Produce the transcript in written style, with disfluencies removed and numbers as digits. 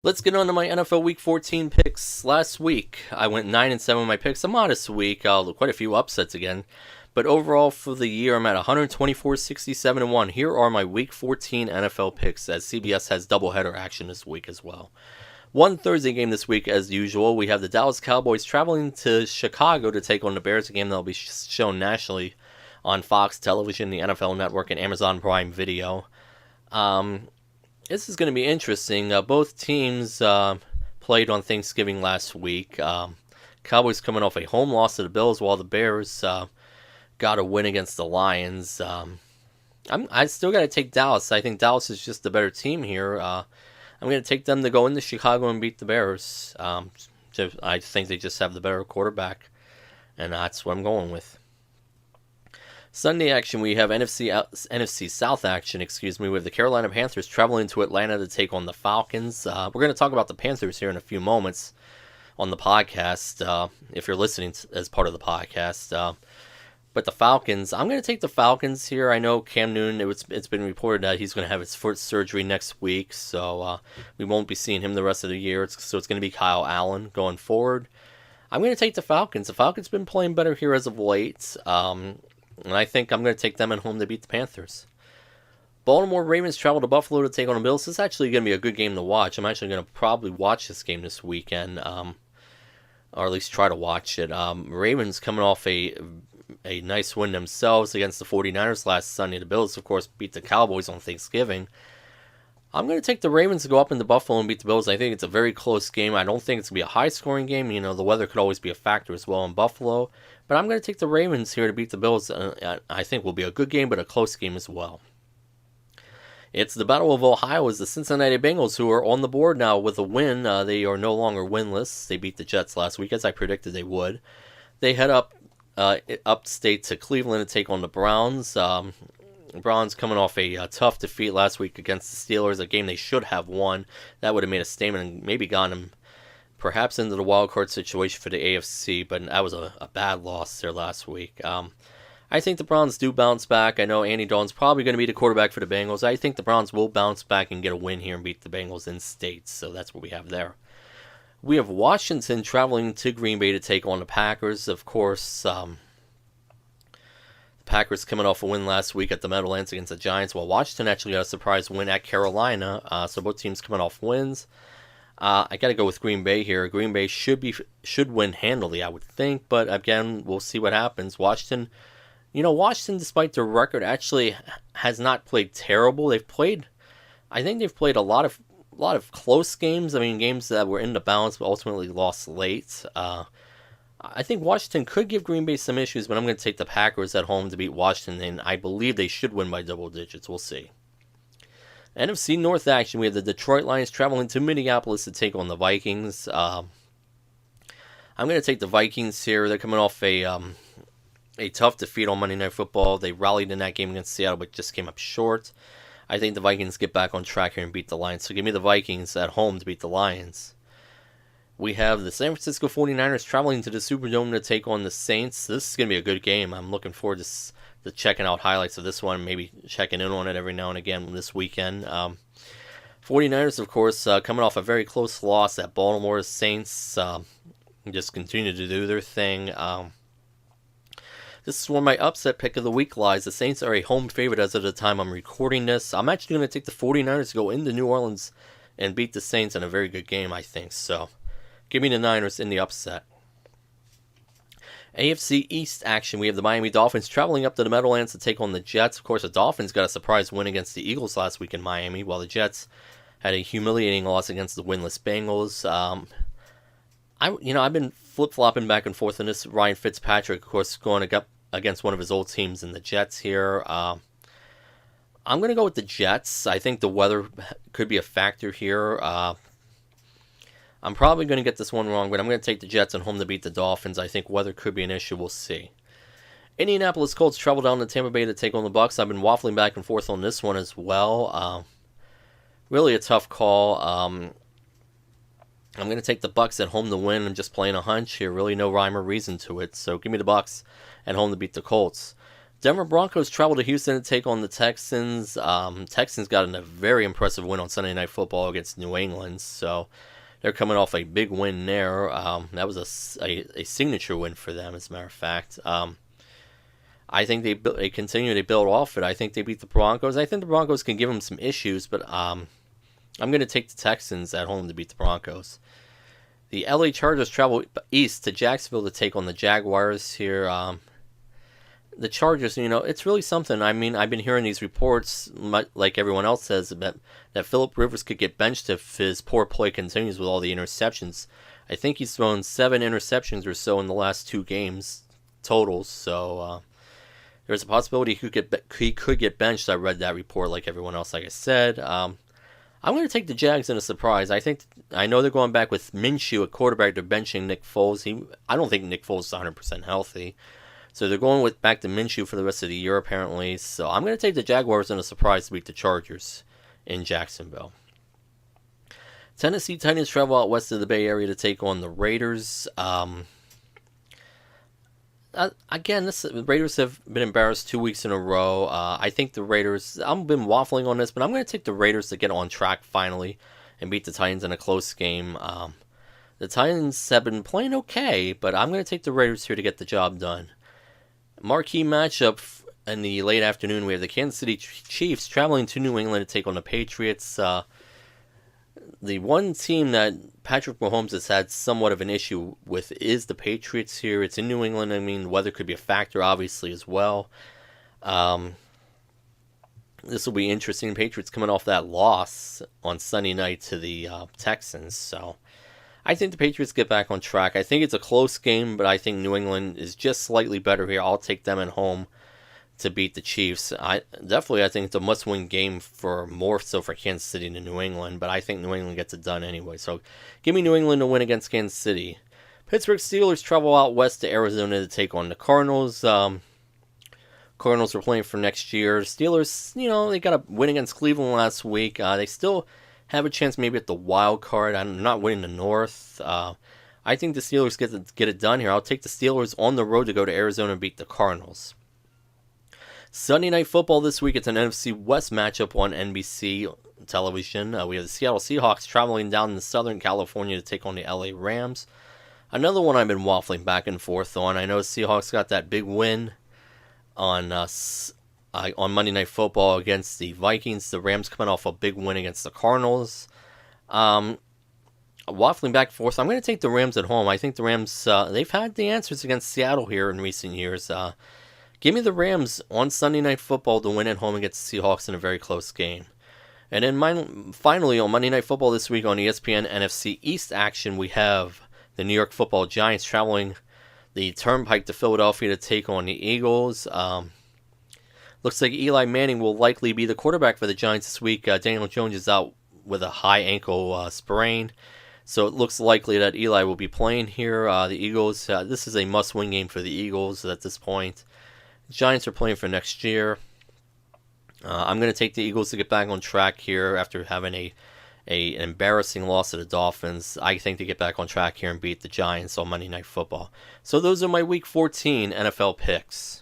Let's get on to my NFL Week 14 picks. Last week, I went 9-7 with my picks. A modest week, quite a few upsets again. But overall, for the year, I'm at 124, 67, and 1. Here are my Week 14 NFL picks, as CBS has doubleheader action this week as well. One Thursday game this week, as usual. We have the Dallas Cowboys traveling to Chicago to take on the Bears, a game that will be shown nationally on Fox Television, the NFL Network, and Amazon Prime Video. This is going to be interesting. Both teams played on Thanksgiving last week. Cowboys coming off a home loss to the Bills, while the Bears got a win against the Lions. I still got to take Dallas. I think Dallas is just the better team here. I'm going to take them to go into Chicago and beat the Bears. I think they just have the better quarterback, and that's what I'm going with. Sunday action, we have NFC South action, with the Carolina Panthers traveling to Atlanta to take on the Falcons. We're going to talk about the Panthers here in a few moments on the podcast, if you're listening as part of the podcast. But the Falcons, I'm going to take the Falcons here. I know Cam Newton, it's been reported that he's going to have his foot surgery next week, so we won't be seeing him the rest of the year. So it's going to be Kyle Allen going forward. I'm going to take the Falcons. The Falcons been playing better here as of late. And I think I'm going to take them at home to beat the Panthers. Baltimore Ravens travel to Buffalo to take on the Bills. This is actually going to be a good game to watch. I'm actually going to probably watch this game this weekend, or at least try to watch it. Ravens coming off a nice win themselves against the 49ers last Sunday. The Bills, of course, beat the Cowboys on Thanksgiving. I'm going to take the Ravens to go up into Buffalo and beat the Bills. I think it's a very close game. I don't think it's going to be a high-scoring game. You know, the weather could always be a factor as well in Buffalo. But I'm going to take the Ravens here to beat the Bills. I think will be a good game, but a close game as well. It's the Battle of Ohio as the Cincinnati Bengals, who are on the board now with a win. They are no longer winless. They beat the Jets last week, as I predicted they would. They head upstate to Cleveland to take on the Browns. Browns coming off a tough defeat last week against the Steelers, a game they should have won. That would have made a statement and maybe gotten them perhaps into the wild card situation for the AFC, but that was a bad loss there last week. I think the Browns do bounce back. I know Andy Dalton's probably going to be the quarterback for the Bengals. I think the Browns will bounce back and get a win here and beat the Bengals in state, so that's what we have there. We have Washington traveling to Green Bay to take on the Packers. Of course, Packers coming off a win last week at the Meadowlands against the Giants, while Washington actually got a surprise win at Carolina. So both teams coming off wins. I got to go with Green Bay here. Green Bay should win handily, I would think, but again, we'll see what happens. Washington, despite their record, actually has not played terrible. I think they've played a lot of close games. I mean, games that were in the balance but ultimately lost late. I think Washington could give Green Bay some issues, but I'm going to take the Packers at home to beat Washington, and I believe they should win by double digits. We'll see. NFC North action, we have the Detroit Lions traveling to Minneapolis to take on the Vikings. I'm going to take the Vikings here. They're coming off a tough defeat on Monday Night Football. They rallied in that game against Seattle, but just came up short. I think the Vikings get back on track here and beat the Lions. So give me the Vikings at home to beat the Lions. We have the San Francisco 49ers traveling to the Superdome to take on the Saints. This is going to be a good game. I'm looking forward to checking out highlights of this one, maybe checking in on it every now and again this weekend. 49ers, of course, coming off a very close loss at Baltimore. Saints just continue to do their thing. This is where my upset pick of the week lies. The Saints are a home favorite as of the time I'm recording this. I'm actually going to take the 49ers to go into New Orleans and beat the Saints in a very good game, I think. So give me the Niners in the upset. AFC East action, we have the Miami Dolphins traveling up to the Meadowlands to take on the Jets. Of course, the Dolphins got a surprise win against the Eagles last week in Miami, while the Jets had a humiliating loss against the winless Bengals. I've been flip-flopping back and forth on this. Ryan Fitzpatrick, of course, going up against one of his old teams in the Jets here. I'm going to go with the Jets. I think the weather could be a factor here. I'm probably going to get this one wrong, but I'm going to take the Jets at home to beat the Dolphins. I think weather could be an issue. We'll see. Indianapolis Colts travel down to Tampa Bay to take on the Bucs. I've been waffling back and forth on this one as well. Really a tough call. I'm going to take the Bucs at home to win. I'm just playing a hunch here. Really no rhyme or reason to it. So give me the Bucs at home to beat the Colts. Denver Broncos travel to Houston to take on the Texans. Texans got a very impressive win on Sunday Night Football against New England, so they're coming off a big win there. That was a signature win for them, as a matter of fact. I think they build off it. I think they beat the Broncos. I think the Broncos can give them some issues, but I'm going to take the Texans at home to beat the Broncos. The LA Chargers travel east to Jacksonville to take on the Jaguars here. The Chargers, it's really something. I mean, I've been hearing these reports, like everyone else says, that Phillip Rivers could get benched if his poor play continues with all the interceptions. I think he's thrown 7 interceptions or so in the last 2 games totals, so there's a possibility he could get benched. I read that report like everyone else, like I said. I'm going to take the Jags in a surprise. I know they're going back with Minshew at quarterback. They're benching Nick Foles. I don't think Nick Foles is 100% healthy. So they're going back to Minshew for the rest of the year, apparently. So I'm going to take the Jaguars in a surprise to beat the Chargers in Jacksonville. Tennessee Titans travel out west of the Bay Area to take on the Raiders. Again, the Raiders have been embarrassed 2 weeks in a row. I think the Raiders, I've been waffling on this, but I'm going to take the Raiders to get on track finally and beat the Titans in a close game. The Titans have been playing okay, but I'm going to take the Raiders here to get the job done. Marquee matchup in the late afternoon, we have the Kansas City Chiefs traveling to New England to take on the Patriots. The one team that Patrick Mahomes has had somewhat of an issue with is the Patriots here. It's in New England. I mean, weather could be a factor, obviously, as well. This will be interesting. Patriots coming off that loss on Sunday night to the Texans, so I think the Patriots get back on track. I think it's a close game, but I think New England is just slightly better here. I'll take them at home to beat the Chiefs. I think it's a must-win game more so for Kansas City than New England, but I think New England gets it done anyway. So give me New England to win against Kansas City. Pittsburgh Steelers travel out west to Arizona to take on the Cardinals. Cardinals are playing for next year. Steelers, they got a win against Cleveland last week. They still have a chance maybe at the wild card. I'm not winning the North. I think the Steelers get it done here. I'll take the Steelers on the road to go to Arizona and beat the Cardinals. Sunday Night Football this week, it's an NFC West matchup on NBC television. We have the Seattle Seahawks traveling down to Southern California to take on the LA Rams. Another one I've been waffling back and forth on. I know Seahawks got that big win on Monday Night Football against the Vikings. The Rams coming off a big win against the Cardinals. Waffling back and forth. I'm going to take the Rams at home. I think the Rams, they've had the answers against Seattle here in recent years. Give me the Rams on Sunday Night Football to win at home against the Seahawks in a very close game. And then finally, on Monday Night Football this week on ESPN NFC East action, we have the New York Football Giants traveling the Turnpike to Philadelphia to take on the Eagles. Looks like Eli Manning will likely be the quarterback for the Giants this week. Daniel Jones is out with a high ankle sprain, so it looks likely that Eli will be playing here. The Eagles, this is a must-win game for the Eagles at this point. Giants are playing for next year. I'm going to take the Eagles to get back on track here after having an embarrassing loss to the Dolphins. I think they get back on track here and beat the Giants on Monday Night Football. So those are my Week 14 NFL picks.